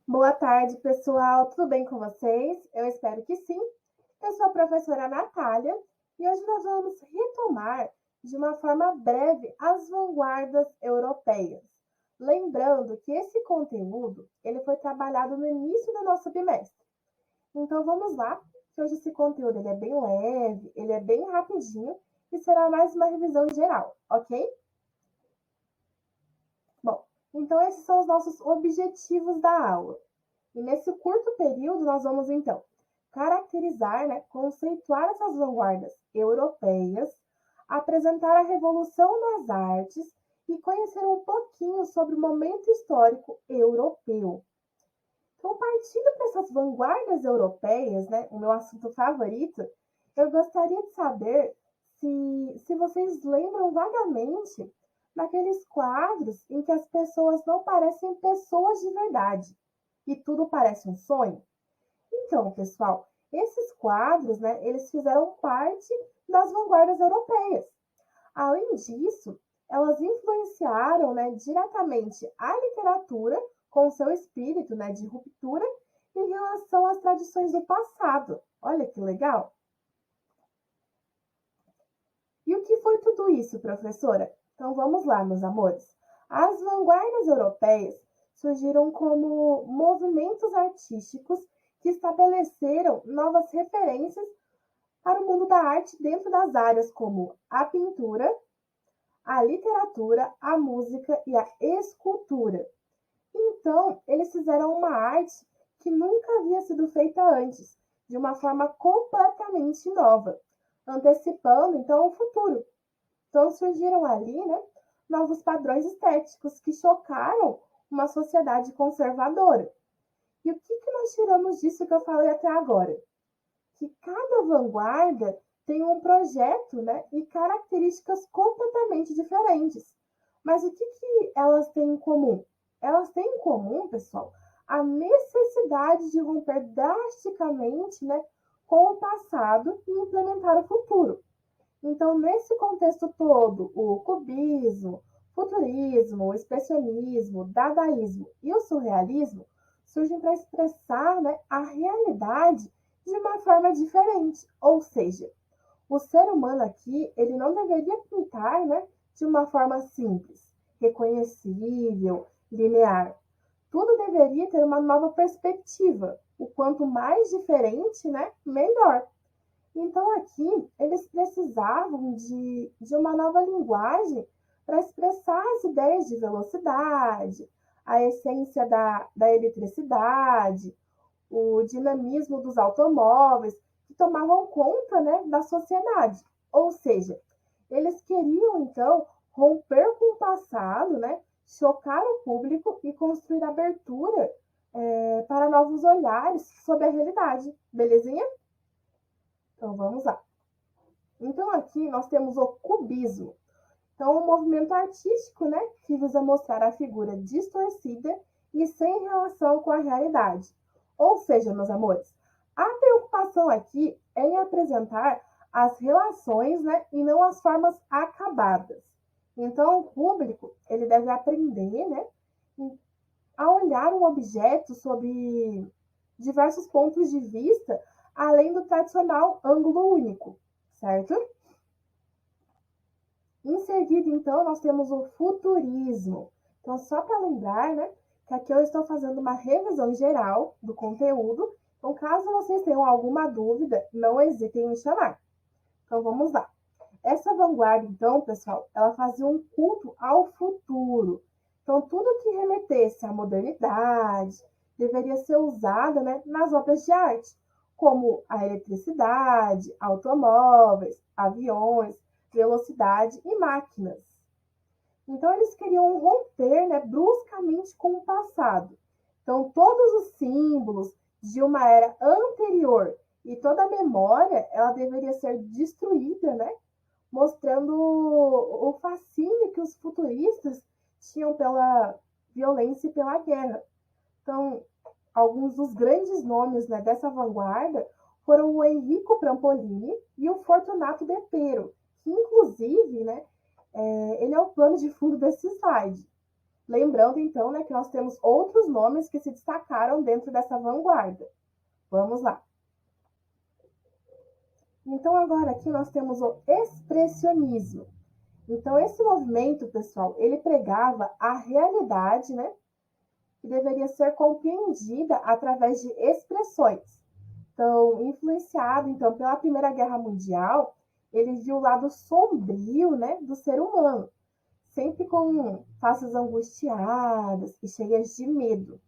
Boa tarde, pessoal. Tudo bem com vocês? Eu espero que sim. Eu sou a professora Natália e hoje nós vamos retomar de uma forma breve as vanguardas europeias. Lembrando que esse conteúdo ele foi trabalhado no início do nosso bimestre. Então vamos lá, que hoje esse conteúdo ele é bem leve, ele é bem rapidinho e será mais uma revisão geral, ok? Bom, então esses são os nossos objetivos da aula. E nesse curto período, nós vamos, então, caracterizar, conceituar essas vanguardas europeias, apresentar a revolução nas artes e conhecer um pouquinho sobre o momento histórico europeu. Então, partindo para essas vanguardas europeias, o meu assunto favorito, eu gostaria de saber se vocês lembram vagamente daqueles quadros em que as pessoas não parecem pessoas de verdade e tudo parece um sonho. Então, pessoal, esses quadros, eles fizeram parte das vanguardas europeias. Além disso, elas influenciaram, diretamente a literatura com seu espírito, de ruptura em relação às tradições do passado. Olha que legal! E o que foi tudo isso, professora? Então vamos lá, meus amores. As vanguardas europeias surgiram como movimentos artísticos que estabeleceram novas referências para o mundo da arte dentro das áreas como a pintura, a literatura, a música e a escultura. Então, eles fizeram uma arte que nunca havia sido feita antes, de uma forma completamente nova, antecipando então o futuro. Então surgiram ali, novos padrões estéticos que chocaram uma sociedade conservadora. E o que nós tiramos disso que eu falei até agora? Que cada vanguarda tem um projeto, e características completamente diferentes. Mas o que elas têm em comum? Elas têm em comum, pessoal, a necessidade de romper drasticamente, com o passado e implementar o futuro. Então, nesse contexto todo, o cubismo, futurismo, o expressionismo, o dadaísmo e o surrealismo surgem para expressar, a realidade de uma forma diferente. Ou seja, o ser humano aqui, ele não deveria pintar, de uma forma simples, reconhecível, linear. Tudo deveria ter uma nova perspectiva. O quanto mais diferente, melhor. Então, aqui, eles precisavam de uma nova linguagem para expressar as ideias de velocidade, a essência da eletricidade, o dinamismo dos automóveis, que tomavam conta, da sociedade. Ou seja, eles queriam, então, romper com o passado, chocar o público e construir abertura para novos olhares sobre a realidade. Belezinha? Então, vamos lá. Então, aqui nós temos o cubismo. Então, um movimento artístico, que visa mostrar a figura distorcida e sem relação com a realidade. Ou seja, meus amores, a preocupação aqui é em apresentar as relações, e não as formas acabadas. Então, o público, ele deve aprender, a olhar um objeto sob diversos pontos de vista, além do tradicional ângulo único, certo? Em seguida, então, nós temos o futurismo. Então, só para lembrar, que aqui eu estou fazendo uma revisão geral do conteúdo. Então, caso vocês tenham alguma dúvida, não hesitem em me chamar. Então, vamos lá. Essa vanguarda, então, pessoal, ela fazia um culto ao futuro. Então, tudo que remetesse à modernidade deveria ser usado, nas obras de arte, como a eletricidade, automóveis, aviões, velocidade e máquinas. Então, eles queriam romper, bruscamente com o passado. Então, todos os símbolos de uma era anterior e toda a memória, ela deveria ser destruída, mostrando o fascínio que os futuristas tinham pela violência e pela guerra. Então, alguns dos grandes nomes, dessa vanguarda foram o Enrico Prampolini e o Fortunato de Pero, que inclusive, ele é o plano de fundo desse slide. Lembrando, então, né, que nós temos outros nomes que se destacaram dentro dessa vanguarda. Vamos lá. Então, agora aqui nós temos o expressionismo. Então, esse movimento, pessoal, ele pregava a realidade, né, que deveria ser compreendida através de expressões. Então, influenciado, então, pela Primeira Guerra Mundial, ele viu o lado sombrio, né, do ser humano, sempre com faces angustiadas e cheias de medo.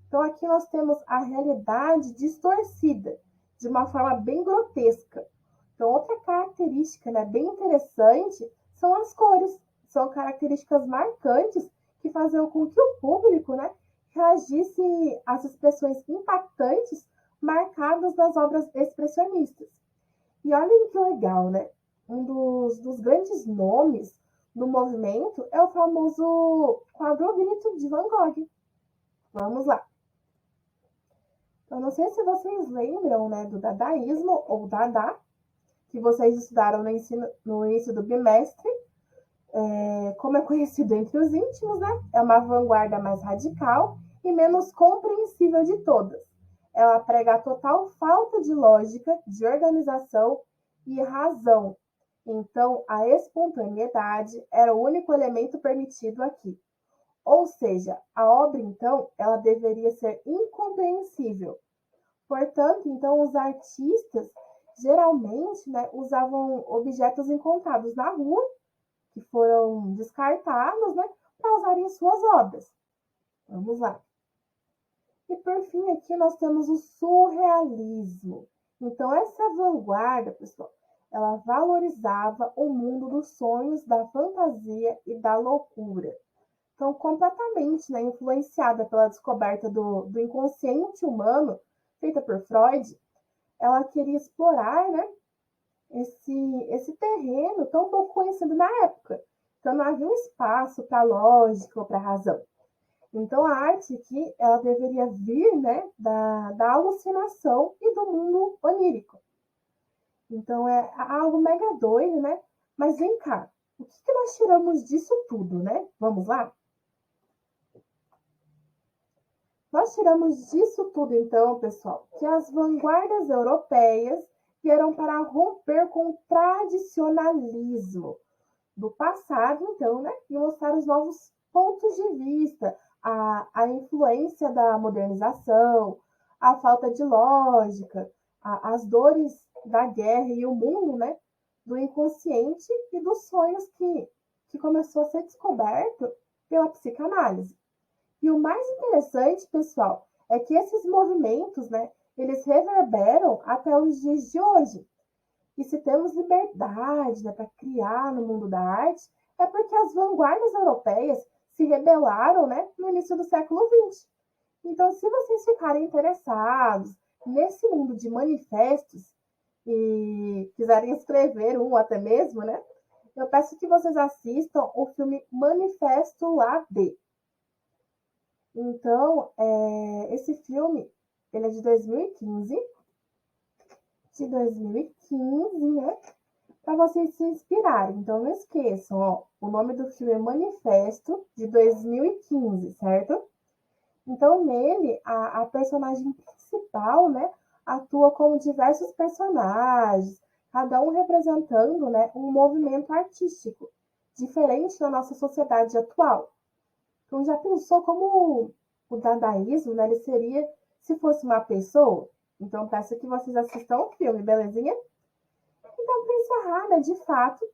Então, aqui nós temos a realidade distorcida, de uma forma bem grotesca. Então, outra característica, né, bem interessante são as cores. São características marcantes que faziam com que o público, né, reagisse às expressões impactantes marcadas nas obras expressionistas. E olhem que legal, né? Um dos grandes nomes do movimento é o famoso quadro O Grito de Van Gogh. Vamos lá. Eu não sei se vocês lembram, né, do dadaísmo ou Dada, que vocês estudaram no início do bimestre. Como é conhecido entre os íntimos, né? É uma vanguarda mais radical e menos compreensível de todas. Ela prega a total falta de lógica, de organização e razão. Então, a espontaneidade era o único elemento permitido aqui. Ou seja, a obra, então, ela deveria ser incompreensível. Portanto, então, os artistas geralmente, né, usavam objetos encontrados na rua, que foram descartados, né, para usarem em suas obras. Vamos lá. E por fim, aqui nós temos o surrealismo. Então, essa vanguarda, pessoal, ela valorizava o mundo dos sonhos, da fantasia e da loucura. Então, completamente, né, influenciada pela descoberta do inconsciente humano, feita por Freud, ela queria explorar, né, esse terreno tão pouco conhecido na época. Então, não havia um espaço para a lógica ou para a razão. Então, a arte aqui, ela deveria vir, né, da alucinação e do mundo onírico. Então, é algo mega doido, né? Mas vem cá, o que nós tiramos disso tudo, né? Vamos lá? Nós tiramos disso tudo, então, pessoal, que as vanguardas europeias vieram para romper com o tradicionalismo do passado, então, né? E mostrar os novos pontos de vista, a influência da modernização, a falta de lógica, as dores da guerra e o mundo, né, do inconsciente e dos sonhos que começou a ser descoberto pela psicanálise. E o mais interessante, pessoal, é que esses movimentos, né, eles reverberam até os dias de hoje. E se temos liberdade, né, para criar no mundo da arte, é porque as vanguardas europeias se rebelaram, né, no início do século XX. Então, se vocês ficarem interessados nesse mundo de manifestos e quiserem escrever um até mesmo, né, eu peço que vocês assistam o filme Manifesto Lab. Então, esse filme, ele é de 2015, né, para vocês se inspirarem. Então, não esqueçam, ó, o nome do filme é Manifesto, de 2015, certo? Então, nele, a personagem principal, né, atua como diversos personagens, cada um representando, né, um movimento artístico, diferente da nossa sociedade atual. Então, já pensou como o dadaísmo, né, ele seria se fosse uma pessoa? Então, peço que vocês assistam o filme, belezinha? Então, para encerrar, né, de fato,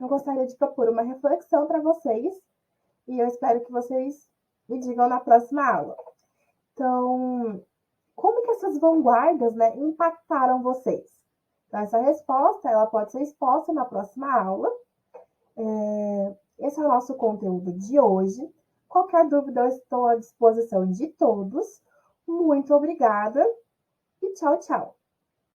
eu gostaria de propor uma reflexão para vocês e eu espero que vocês me digam na próxima aula. Então, como que essas vanguardas, né, impactaram vocês? Então, essa resposta ela pode ser exposta na próxima aula. Esse é o nosso conteúdo de hoje. Qualquer dúvida, eu estou à disposição de todos. Muito obrigada e tchau, tchau.